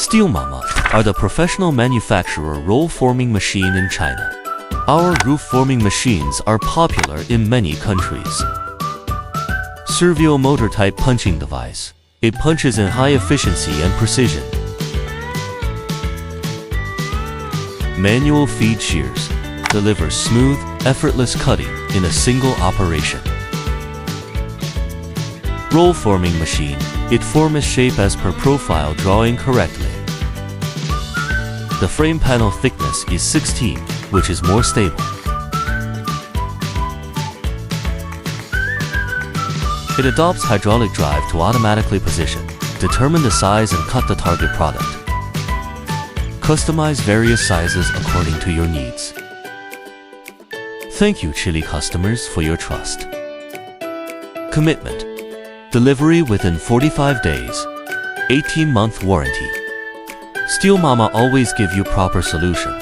Steelmama are the professional manufacturer roll forming machine in China. Our roof forming machines are popular in many countries. Servo motor type punching device. It punches in high efficiency and precision. Manual feed shears. Delivers smooth, effortless cutting in a single operation. Roll forming machine. It forms shape as per profile drawing correctly. The frame panel thickness is 16, which is more stable. It adopts hydraulic drive to automatically position, determine the size and cut the target product. Customize various sizes according to your needs. Thank you, Chile customers, for your trust. Commitment. Delivery within 45 days. 18-month warranty. Steelmama always give you proper solution.